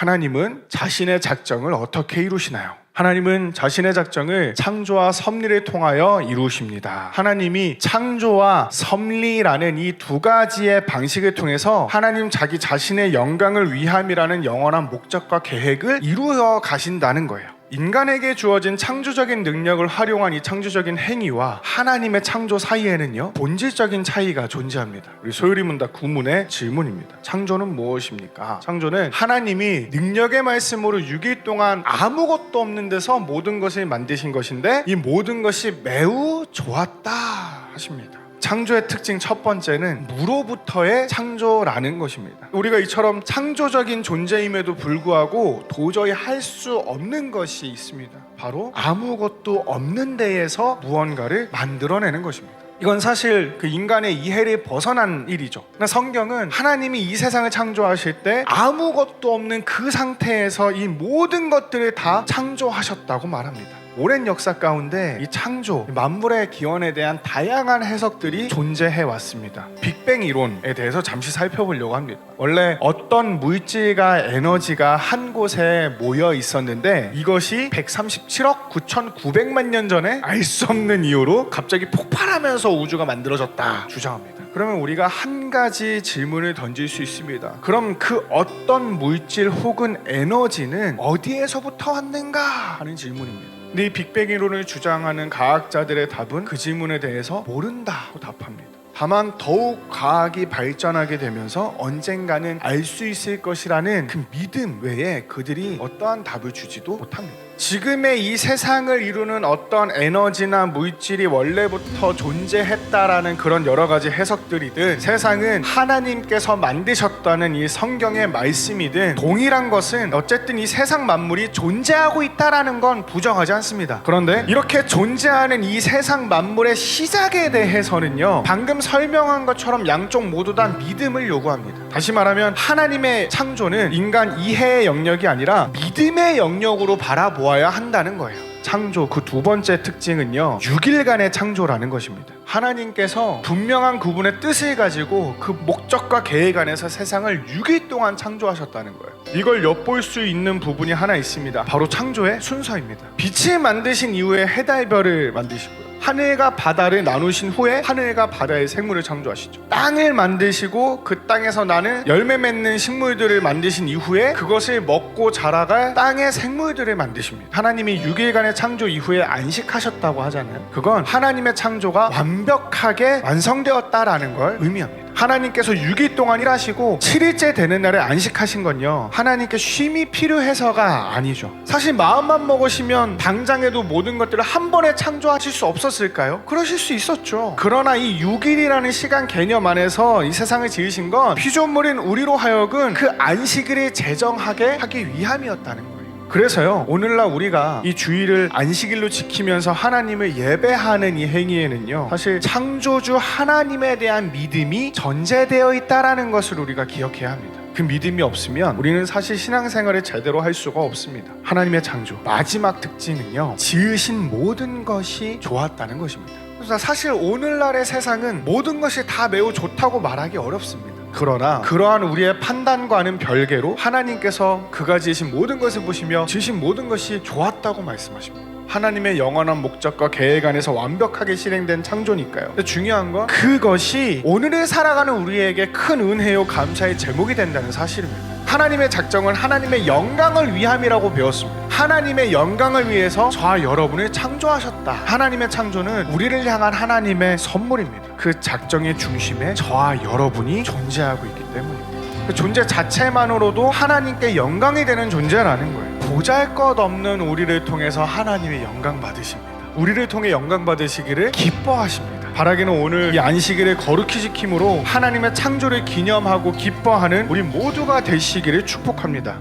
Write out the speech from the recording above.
하나님은 자신의 작정을 어떻게 이루시나요? 하나님은 자신의 작정을 창조와 섭리를 통하여 이루십니다. 하나님이 창조와 섭리라는 이 두 가지의 방식을 통해서 하나님 자기 자신의 영광을 위함이라는 영원한 목적과 계획을 이루어 가신다는 거예요. 인간에게 주어진 창조적인 능력을 활용한 이 창조적인 행위와 하나님의 창조 사이에는요, 본질적인 차이가 존재합니다. 우리 소유리 문답 9문의 질문입니다. 창조는 무엇입니까? 창조는 하나님이 능력의 말씀으로 6일 동안 아무것도 없는 데서 모든 것을 만드신 것인데 이 모든 것이 매우 좋았다 하십니다. 창조의 특징 첫 번째는 무로부터의 창조라는 것입니다. 우리가 이처럼 창조적인 존재임에도 불구하고 도저히 할 수 없는 것이 있습니다. 바로 아무것도 없는 데에서 무언가를 만들어내는 것입니다. 이건 사실 그 인간의 이해를 벗어난 일이죠. 성경은 하나님이 이 세상을 창조하실 때 아무것도 없는 그 상태에서 이 모든 것들을 다 창조하셨다고 말합니다. 오랜 역사 가운데 이 창조, 만물의 기원에 대한 다양한 해석들이 존재해 왔습니다. 빅뱅 이론에 대해서 잠시 살펴보려고 합니다. 원래 어떤 물질과 에너지가 한 곳에 모여 있었는데 이것이 137억 9,900만 년 전에 알 수 없는 이유로 갑자기 폭발하면서 우주가 만들어졌다 주장합니다. 그러면 우리가 한 가지 질문을 던질 수 있습니다. 그럼 그 어떤 물질 혹은 에너지는 어디에서부터 왔는가 하는 질문입니다. 근데 이 빅뱅 이론을 주장하는 과학자들의 답은 그 질문에 대해서 모른다고 답합니다. 다만 더욱 과학이 발전하게 되면서 언젠가는 알 수 있을 것이라는 그 믿음 외에 그들이 어떠한 답을 주지도 못합니다. 지금의 이 세상을 이루는 어떤 에너지나 물질이 원래부터 존재했다라는 그런 여러 가지 해석들이든 세상은 하나님께서 만드셨다는 이 성경의 말씀이든 동일한 것은 어쨌든 이 세상 만물이 존재하고 있다라는 건 부정하지 않습니다. 그런데 이렇게 존재하는 이 세상 만물의 시작에 대해서는요, 방금 설명한 것처럼 양쪽 모두 다 믿음을 요구합니다. 다시 말하면 하나님의 창조는 인간 이해의 영역이 아니라 믿음의 영역으로 바라보아야 한다는 거예요. 창조 그 두 번째 특징은요, 6일간의 창조라는 것입니다. 하나님께서 분명한 그분의 뜻을 가지고 그 목적과 계획 안에서 세상을 6일 동안 창조하셨다는 거예요. 이걸 엿볼 수 있는 부분이 하나 있습니다. 바로 창조의 순서입니다. 빛을 만드신 이후에 해달별을 만드시고요, 하늘과 바다를 나누신 후에 하늘과 바다의 생물을 창조하시죠. 땅을 만드시고 그 땅에서 나는 열매 맺는 식물들을 만드신 이후에 그것을 먹고 자라갈 땅의 생물들을 만드십니다. 하나님이 6일간의 창조 이후에 안식하셨다고 하잖아요. 그건 하나님의 창조가 완벽하게 완성되었다라는 걸 의미합니다. 하나님께서 6일 동안 일하시고 7일째 되는 날에 안식하신 건요, 하나님께 쉼이 필요해서가 아니죠. 사실 마음만 먹으시면 당장에도 모든 것들을 한 번에 창조하실 수 없었을까요? 그러실 수 있었죠. 그러나 이 6일이라는 시간 개념 안에서 이 세상을 지으신 건 피조물인 우리로 하여금 그 안식일을 제정하게 하기 위함이었다는 거예요. 그래서요, 오늘날 우리가 이 주일을 안식일로 지키면서 하나님을 예배하는 이 행위에는요, 사실 창조주 하나님에 대한 믿음이 전제되어 있다라는 것을 우리가 기억해야 합니다. 그 믿음이 없으면 우리는 사실 신앙생활을 제대로 할 수가 없습니다. 하나님의 창조 마지막 특징은요, 지으신 모든 것이 좋았다는 것입니다. 그래서 사실 오늘날의 세상은 모든 것이 다 매우 좋다고 말하기 어렵습니다. 그러나 그러한 우리의 판단과는 별개로 하나님께서 그가 지으신 모든 것을 보시며 지으신 모든 것이 좋았다고 말씀하십니다. 하나님의 영원한 목적과 계획 안에서 완벽하게 실행된 창조니까요. 근데 중요한 건 그것이 오늘을 살아가는 우리에게 큰 은혜요 감사의 제목이 된다는 사실입니다. 하나님의 작정은 하나님의 영광을 위함이라고 배웠습니다. 하나님의 영광을 위해서 저와 여러분을 창조하셨다. 하나님의 창조는 우리를 향한 하나님의 선물입니다. 그 작정의 중심에 저와 여러분이 존재하고 있기 때문입니다. 그 존재 자체만으로도 하나님께 영광이 되는 존재라는 거예요. 보잘것없는 우리를 통해서 하나님의 영광 받으십니다. 우리를 통해 영광 받으시기를 기뻐하십니다. 바라기는 오늘 이 안식일을 거룩히 지킴으로 하나님의 창조를 기념하고 기뻐하는 우리 모두가 되시기를 축복합니다.